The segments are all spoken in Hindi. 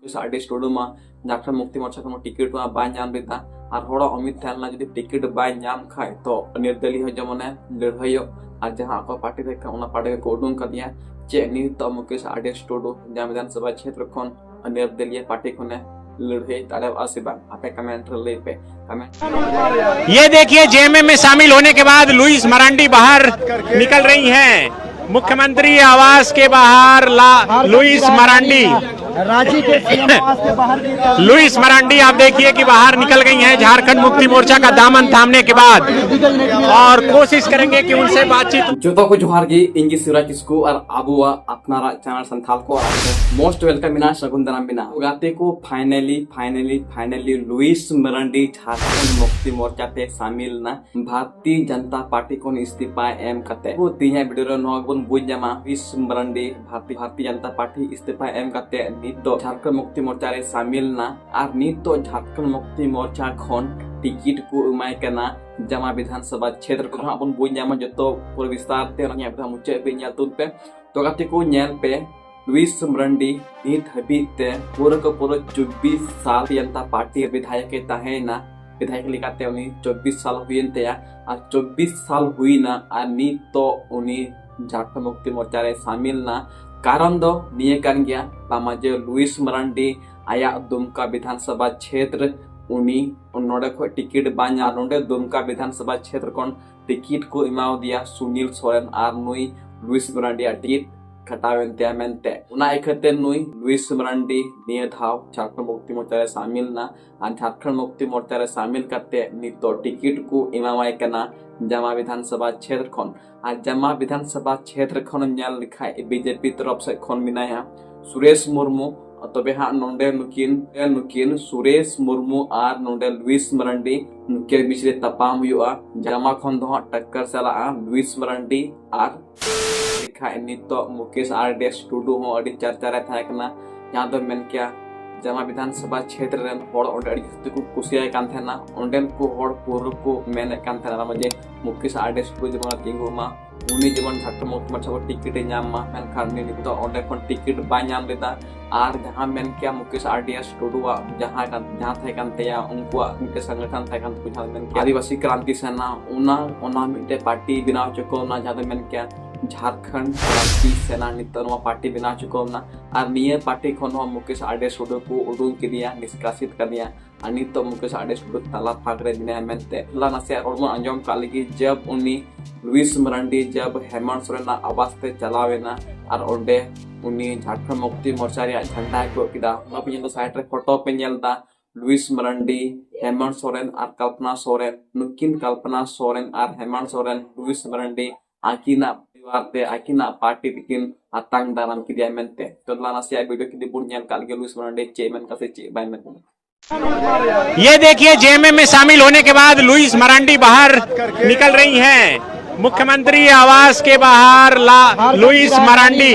साडे स्टूडियो में झारखंड मुक्ति मोर्चा को टिकट बाय नाम लेदा और होड़ा उम्मीद थाना जदि टिकट बाय नाम खाय तो निर्दलीय जमने लड़ाई और जहां को पार्टी देखा उना पार्टी को उडुंग कर दिया चे नी तो मुकेश साडे स्टूडियो जहां विधानसभा क्षेत्र खन निर्दलीय पार्टी खने लड़ाई ताले आसिबा आपे कमेंट ले पे कमेंट। ये देखिए जेएमएम में शामिल होने के बाद लुइस मरांडी बाहर निकल रही हैं। मुख्यमंत्री आवास के बाहर लुइस मरांडी रांची के सीएम आवास के बाहर लुइस मरांडी आप देखिए कि बाहर निकल गई हैं झारखंड मुक्ति मोर्चा का दामन थामने के बाद और कोशिश करेंगे कि उनसे बातचीत। जोतो को जोहार गी इंगी सिरा किसको और आबुआ अपना चैनल संथाल को मोस्ट वेलकम बिना शगुन दराम बिना उगाते को फाइनली लुइस मरांडी झारखंड मुक्ति मोर्चा पे शामिल ना भारतीय जनता पार्टी को इस्तीफा एम कते वो तीन वीडियो नोगबन बुझ जामा लुइस मरांडी भारतीय जनता पार्टी इस्तीफा एम कते नितो झारखंड मुक्ति मोर्चा रे शामिल ना और नितो झारखंड मुक्ति मोर्चा खन टिकट को उमाय कना जमा विधानसभा क्षेत्र को अपन बुझ जामा जतो पूरा विस्तार ते रनिया बता मुचे पे न्याल तुन पे तो गाते को न्याल पे लुइस मरांडी नित हबीते पूरा 24 साल जनता पार्टी विधायक के ताहे ना विधायक लिखाते उनी 24 साल हुईन ते और 24 साल हुई ना और नितो उनी झारखंड मुक्ति मोर्चा रे शामिल ना कारण दो निये कान गया पामाजे लुइस मरांडी आया दुमका विधानसभा क्षेत्र उनी नोडे को टिकट बा냐 नोडे दुमका विधानसभा क्षेत्र कोन टिकट को इमाव दिया सुनील सोरेन आर नुई लुइस मरांडी टिकट खटावेन ते मेनते उना एकते नुई लुइस मरांडी निये धाव झारखंड मुक्ति मोर्चा रे शामिल ना आ झारखंड मुक्ति मोर्चा रे शामिल करते नितो टिकट को इमावाय कना जमा विधानसभा क्षेत्र खन आज जमा विधानसभा क्षेत्र खन न्याल लिखा बीजेपी तरफ से खन मिनाया सुरेश मुर्मू तबे हा नोंडे नुकिन सुरेश मुर्मू आर नोंडे लुइस मरांडी नुके बीच रे तपाम हुआ जमा खन दो टक्कर चला लुइस मरांडी आर लिखा नितो मुकेश आरडे स्टूडियो हो अडी चर्चा रे था कना यहां तो मेन क्या जमा विधानसभा क्षेत्र रे होड़ ओडे को कुसिया कान थेना ओंडेन को होड़ पूर्व को मेन कान थेना मजे मुकेश आरडे स्टूडियो जमा तिंगु मा उनी जीवन झारखंड मुक्ति मोर्चा को टिकट नाम मा मेन खान नितो ओंडे कोन टिकट बा नाम लेदा आर जहां मेन क्या मुकेश आरडे स्टूडियो जहां थे कान तेया उनका उनके संगठन थे कान कुछ मेन आदिवासी क्रांति सेना उना मिटे पार्टी बिना चको ना जहां मेन क्या झारखंड क्रांति सेना नितनवा पार्टी बना चुको ना और निये पार्टी खन मुकेश आरडे स्टूडियो को उडुंग के दिया निष्कासित कर दिया अनि तो मुकेश आरडे स्टूडियो ताला फागरे दिने मेनते लाना से और अंजम कालगी जब उनी लुइस मरांडी जब हेमंत सोरेन आवास पे चलावे ना और ओंडे उनी झारखंड मुक्ति मोर्चा रे झंडा को किदा ना पे तो साइड रे फोटो पे नेलदा लुइस मरांडी हेमंत सोरेन और कल्पना सोरेन नुकिन कल्पना सोरेन और हेमंत सोरेन लुइस मरांडी आकिना आकिना पार्टी बिकिन आतंग दाराम की दिया मेनते तो लाना से वीडियो की दिबुन न्याल काल के लुइस मरांडी चेयरमैन का से चे बाय में ये देखिए जेएमएम में शामिल होने के बाद लुइस मरांडी बाहर निकल रही हैं। मुख्यमंत्री आवास के बाहर लुइस मरांडी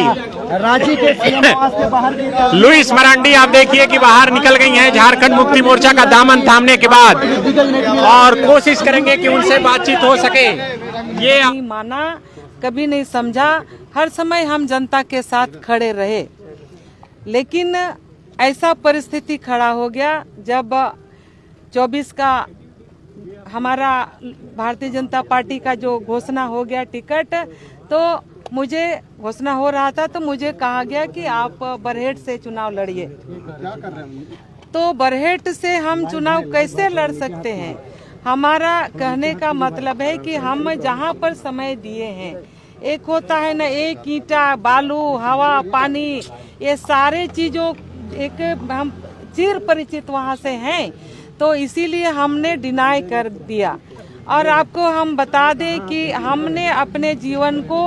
रांची के सीएम आवास के बाहर लुइस मरांडी आप देखिए कि बाहर निकल गई हैं झारखंड मुक्ति मोर्चा का दामन थामने के बाद और कोशिश करेंगे कि उनसे बातचीत हो सके। ये नहीं माना, कभी नहीं समझा, हर समय हम जनता के साथ खड़े रहे, लेकिन ऐसा परिस्थिति खड़ा हो गया जब 24 का हमारा भारतीय जनता पार्टी का जो घोषणा हो गया टिकट, तो मुझे घोषणा हो रहा था तो मुझे कहा गया कि आप बरहेट से चुनाव लड़िए। तो बरहेट से हम चुनाव कैसे लड़ सकते हैं? हमारा कहने का मतलब है कि हम जहाँ पर समय दिए हैं, एक होता है ना, एक ईंटा बालू हवा पानी, ये सारे चीजों एक हम चिर परिचित वहाँ से हैं, तो इसीलिए हमने डिनाई कर दिया। और आपको हम बता दें कि हमने अपने जीवन को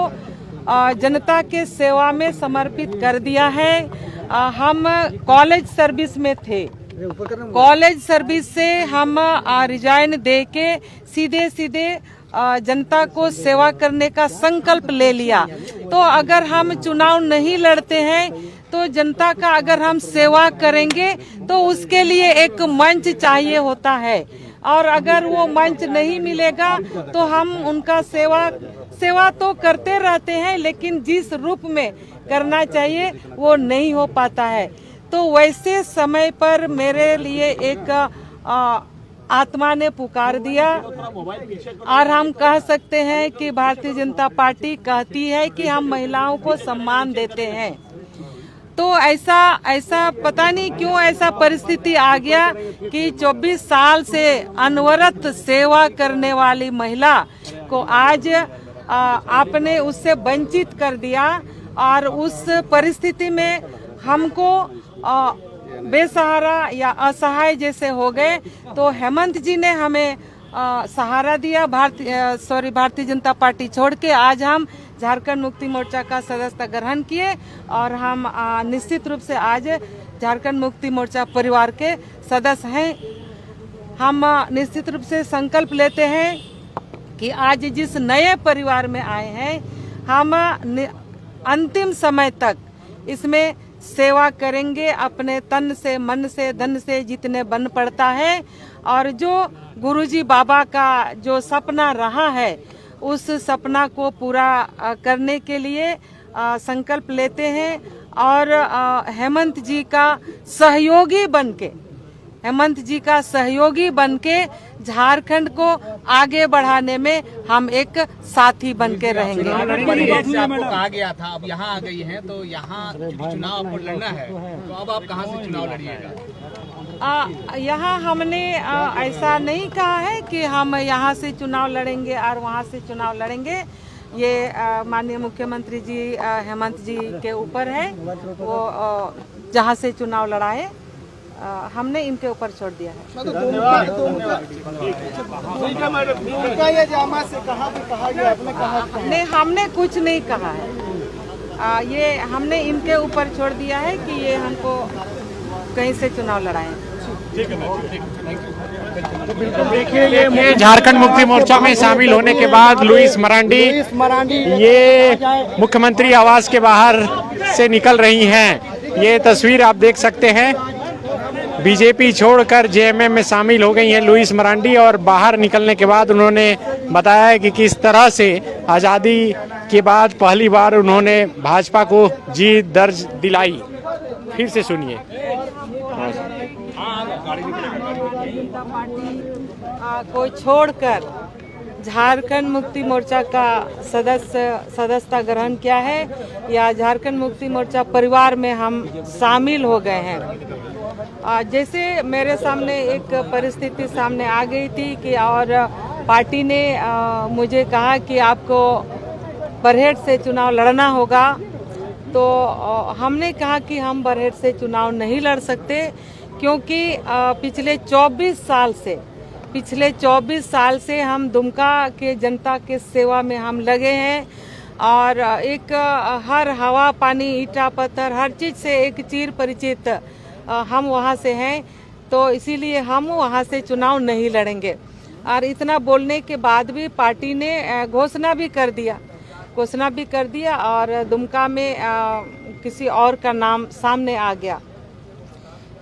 जनता के सेवा में समर्पित कर दिया है। हम कॉलेज सर्विस में थे, कॉलेज सर्विस से हम रिजाइन दे के सीधे जनता को सेवा करने का संकल्प ले लिया। तो अगर हम चुनाव नहीं लड़ते हैं तो जनता का अगर हम सेवा करेंगे तो उसके लिए एक मंच चाहिए होता है, और अगर वो मंच नहीं मिलेगा तो हम उनका सेवा तो करते रहते हैं, लेकिन जिस रूप में करना चाहिए वो नहीं हो पाता है। तो वैसे समय पर मेरे लिए एक आत्मा ने पुकार दिया और हम कह सकते हैं कि भारतीय जनता पार्टी कहती है कि हम महिलाओं को सम्मान देते हैं। तो ऐसा पता नहीं क्यों ऐसा परिस्थिति आ गया कि 24 साल से अनवरत सेवा करने वाली महिला को आज आपने उससे वंचित कर दिया और उस परिस्थिति में हमको बेसहारा या असहाय जैसे हो गए। तो हेमंत जी ने हमें सहारा दिया, भारतीय जनता पार्टी छोड़ के आज हम झारखंड मुक्ति मोर्चा का सदस्यता ग्रहण किए और हम निश्चित रूप से आज झारखंड मुक्ति मोर्चा परिवार के सदस्य हैं। हम निश्चित रूप से संकल्प लेते हैं कि आज जिस नए परिवार में आए हैं हम अंतिम समय तक इसमें सेवा करेंगे, अपने तन से, मन से, धन से जितने बन पड़ता है। और जो गुरुजी बाबा का जो सपना रहा है उस सपना को पूरा करने के लिए संकल्प लेते हैं और हेमंत जी का सहयोगी बनके झारखंड को आगे बढ़ाने में हम एक साथी बनके रहेंगे। से आपको कहा गया था, अब यहाँ आ गई हैं तो यहाँ चुनाव आपको लड़ना है, तो अब आप कहाँ से चुनाव लड़िएगा? यहाँ हमने ऐसा नहीं कहा है कि हम यहाँ से चुनाव लड़ेंगे और वहाँ से चुनाव लड़ेंगे। ये माननीय मुख्यमंत्री जी हेमंत जी के ऊपर है, वो जहाँ से चुनाव लड़ाए हमने इनके ऊपर छोड़ दिया है। नहीं, हमने कुछ नहीं कहा है, ये हमने इनके ऊपर छोड़ दिया है कि ये हमको कहीं से चुनाव लड़ाएं। देखिए झारखंड मुक्ति मोर्चा में शामिल होने के बाद लुइस मरांडी ये मुख्यमंत्री आवास के बाहर से निकल रही हैं। ये तस्वीर आप देख सकते हैं, बीजेपी छोड़कर जेएमएम में शामिल हो गई हैं लुइस मरांडी। और बाहर निकलने के बाद उन्होंने बताया कि किस तरह से आज़ादी के बाद पहली बार उन्होंने भाजपा को जीत दर्ज दिलाई। फिर से सुनिए। को छोड़कर झारखंड मुक्ति मोर्चा का सदस्यता ग्रहण किया है या झारखंड मुक्ति मोर्चा परिवार में हम शामिल हो गए हैं। जैसे मेरे सामने एक परिस्थिति सामने आ गई थी कि और पार्टी ने मुझे कहा कि आपको बरहेट से चुनाव लड़ना होगा, तो हमने कहा कि हम बरहेट से चुनाव नहीं लड़ सकते क्योंकि पिछले 24 साल से हम दुमका के जनता के सेवा में हम लगे हैं और एक हर हवा पानी ईटा पत्थर हर चीज़ से एक चिर परिचित हम वहाँ से हैं, तो इसीलिए हम वहाँ से चुनाव नहीं लड़ेंगे। और इतना बोलने के बाद भी पार्टी ने घोषणा भी कर दिया और दुमका में किसी और का नाम सामने आ गया।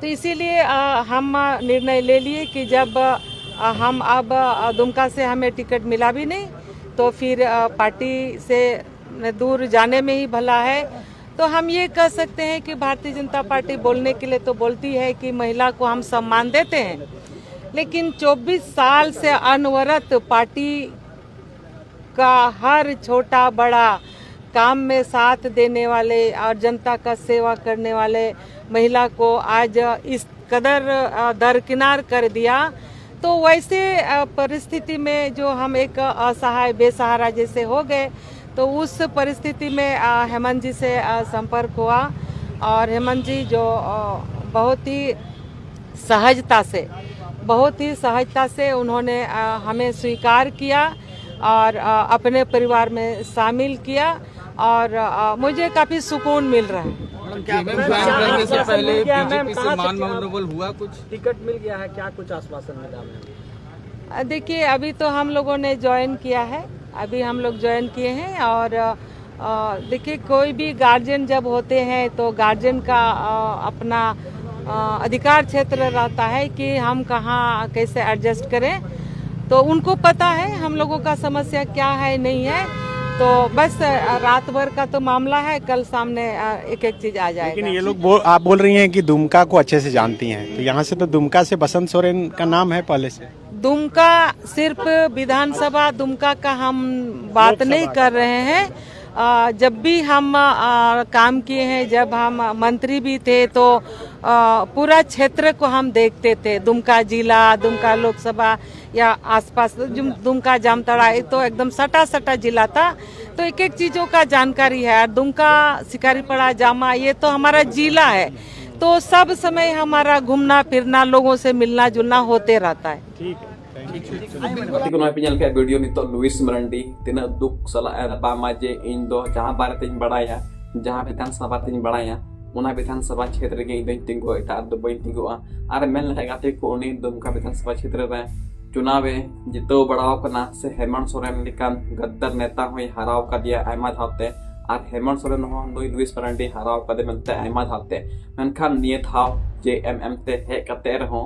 तो इसीलिए हम निर्णय ले लिए कि जब हम अब दुमका से हमें टिकट मिला भी नहीं तो फिर पार्टी से दूर जाने में ही भला है। तो हम ये कह सकते हैं कि भारतीय जनता पार्टी बोलने के लिए तो बोलती है कि महिला को हम सम्मान देते हैं, लेकिन 24 साल से अनवरत पार्टी का हर छोटा बड़ा काम में साथ देने वाले और जनता का सेवा करने वाले महिला को आज इस कदर दरकिनार कर दिया। तो वैसे परिस्थिति में जो हम एक असहाय बेसहारा जैसे हो गए, तो उस परिस्थिति में हेमंत जी से संपर्क हुआ और हेमंत जी जो बहुत ही सहजता से उन्होंने हमें स्वीकार किया और अपने परिवार में शामिल किया और मुझे काफ़ी सुकून मिल रहा है। से पहले बीजेपी से मान-मनोबल हुआ, कुछ टिकट मिल गया है, क्या कुछ आश्वासन मिला? देखिए अभी तो हम लोगों ने ज्वाइन किया है, अभी हम लोग ज्वाइन किए हैं और देखिए कोई भी गार्जियन जब होते हैं तो गार्जियन का अपना अधिकार क्षेत्र रहता है कि हम कहाँ कैसे एडजस्ट करें। तो उनको पता है हम लोगों का समस्या क्या है नहीं है, तो बस रात भर का तो मामला है, कल सामने एक एक चीज आ लेकिन जाएगा। ये लोग आप बोल रही हैं कि दुमका को अच्छे से जानती हैं, तो यहाँ से तो दुमका से बसंत सोरेन का नाम है पहले से। दुमका सिर्फ विधानसभा दुमका का हम बात नहीं कर रहे हैं। जब भी हम काम किए हैं, जब हम मंत्री भी थे तो पूरा क्षेत्र को हम देखते थे। दुमका जिला, दुमका लोकसभा या आसपास दुमका जामताड़ा, ये तो एकदम सटा सटा जिला था, तो एक एक चीजों का जानकारी है। दुमका, शिकारीपाड़ा, जामा, ये तो हमारा जिला है, तो सब समय हमारा घूमना फिरना, लोगों से मिलना जुलना होते रहता है। ठीक है, Berarti kuno pe nyel kayak video nito Luis Merandi tina duk salah bama je indo jahan barat tin badaya jahan vitan sabha tin badaya una vitan sabha क्षेत्र के इधर तिंगो इता दो बई तिंगो आरे मेल लगाते को उन्हें दुमका विधान सभा क्षेत्र में चुनाव जितो बड़ाव करना से हेमंत सोरेन लिकान गद्दार नेता हुई हराव का दिया आयमा धावते और हेमंत सोरेन हो लुइस मरांडी हराव का दे मिलते आयमा धावते मेनखान नियत हाव JMM ते हे कते रहो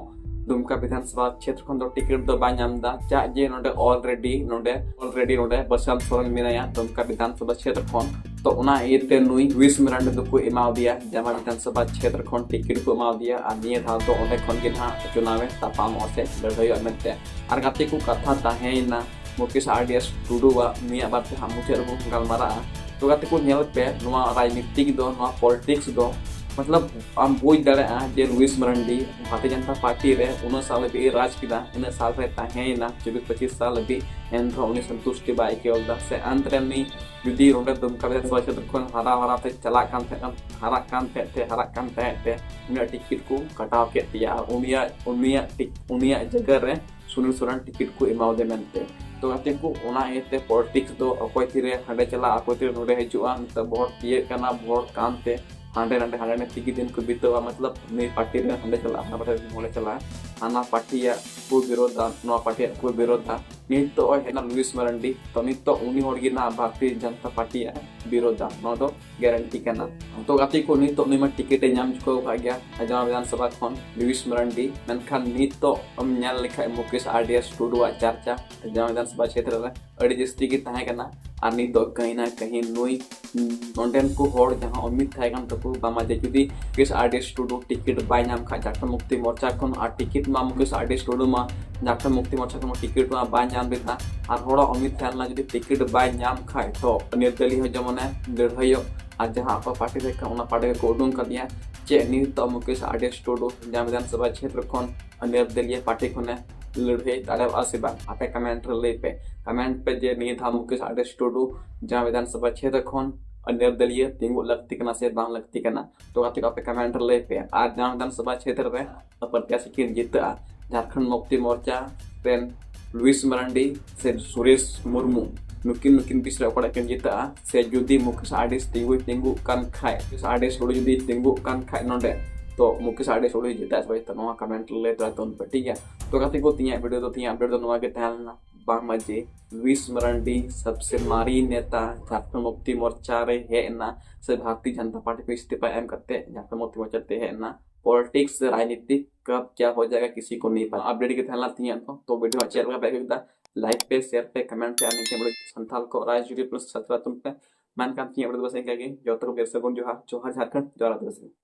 दुमका विधानसभा क्षेत्र खन दो टिकट दो बांयामदा चा जे नोडे ऑलरेडी नोडे बसंत सोरेन मिनाया दुमका विधानसभा क्षेत्र खन तो उना एते नुई लुइस मरांडी दो को एमाव दिया जामा विधानसभा क्षेत्र खन टिकट को एमाव दिया आ निये धाव तो ओंडे खन गिना चुनाव तापाम ओसे लड़ाई अमेते आर गाते को कथा ताहेना मुकेश RDS टुडुवा मिया बाते हम मुचे रबो गलमारा तो गाते को नेल पे नुवा राजनीतिक दो नुवा पॉलिटिक्स दो मतलब आम बुझ दाड़े जे लुइस मरांडी भारतीय जनता पार्टी रे 19 साल भी राज किदा इन साल रे ताहेना 24-25 साल भी एंथ्रो उनी संतुष्टि बाई के ओलदा से अंत रे नी जुदी रोडे दुमका विधानसभा क्षेत्र खन हरा ते चला कान थे हरा कान थे उनिया टिकट को कटाव के दिया उनिया जगह रे सुनील सोरेन टिकट को एमाव दे मेनते तो गाते को ओना एते पॉलिटिक्स दो अकोय थिरे हंडे चला अकोय थिरे नोडे हिजुआ त वोट दिए काना वोट कानते हांडे टिकी दिन को बीतवा मतलब मे पार्टी रे हंडे चला ना पार्टी मोले चला आना पार्टी या को विरोधा नो पार्टी को विरोधा नित तो हेना लुइस मरांडी तो नित तो उनी होड़गी ना भारतीय जनता पार्टी या विरोधा नो दो गारंटी करना तो गाती को नित तो उनी टिकट नाम चुको का गया जामा विधानसभा खन लुइस मरांडी मेनखान नित तो हम नेल लेखा मुकेश RDS टुडुआ चर्चा जामा विधानसभा क्षेत्र रे अड़ी जस्ती की ताहे करना और नित तो कहीं ना कहीं नुई नोंडेन को होड़ जहां उम्मीद थाए कान तको बामा जे जुदी मुकेश RDS टुडु टिकट बाय नाम खा झारखंड मुक्ति मोर्चा खन आ टिकट मा मुकेश RDS टुडु मा झारखंड मुक्ति मोर्चा खन टिकट मा बाय नाम बेता और होड़ा उम्मीद थाए ना जुदी टिकट बाय नाम खाए तो निर्दलीय हो जमने लड़ाइयो और जहां आपा पार्टी रे का उना पार्टी को उडुंग कर दिया चे नी तो मुकेश RDS टुडु जामा विधानसभा क्षेत्र खन निर्दलीय पार्टी खने लड़े ताले आसिबा आपे कमेंट पे जे नी था मुकेश RDS टुडु जामा विधानसभा क्षेत्र खन निर्दलीय तिंगु लगती कना से बांग लगती कना तो गाती आपे कमेंट ले पे आज जामा विधानसभा क्षेत्र रे प्रत्याशी किन जीता झारखंड मुक्ति मोर्चा पेन लुइस मरांडी से सुरेश मुर्मू नुकिन बिसरा पड़ा किन जीता से जुदी मुकेश RDS तिंगु कान खाए RDS टुडु जुदी तिंगु कान खाए नोडे तो मुकेश RDS टुडु जीता है तो नवा कमेंट ले तो पे ठीक है तो गाती को तिया वीडियो तो तिया अपडेट तो नवा के तहलना बांगमाजे लुइस मरांडी सबसे मारी नेता झारखंड मुक्ति मोर्चा रे है ना से भारतीय जनता पार्टी पे इस्तीफा एम करते झारखंड मुक्ति मोर्चा ते है ना पॉलिटिक्स राजनीति कब क्या हो जाएगा किसी को नहीं पता अपडेट के थैला थिया तो वीडियो अच्छी लगा बैक लाइक पे शेयर पे कमेंट पे आने के बड़े संथाल को राजनीति प्लस 17 तुम पे मान काम थिया बड़े बस एक जो तक बेर से जोहार झारखंड जोहार आदिवासी।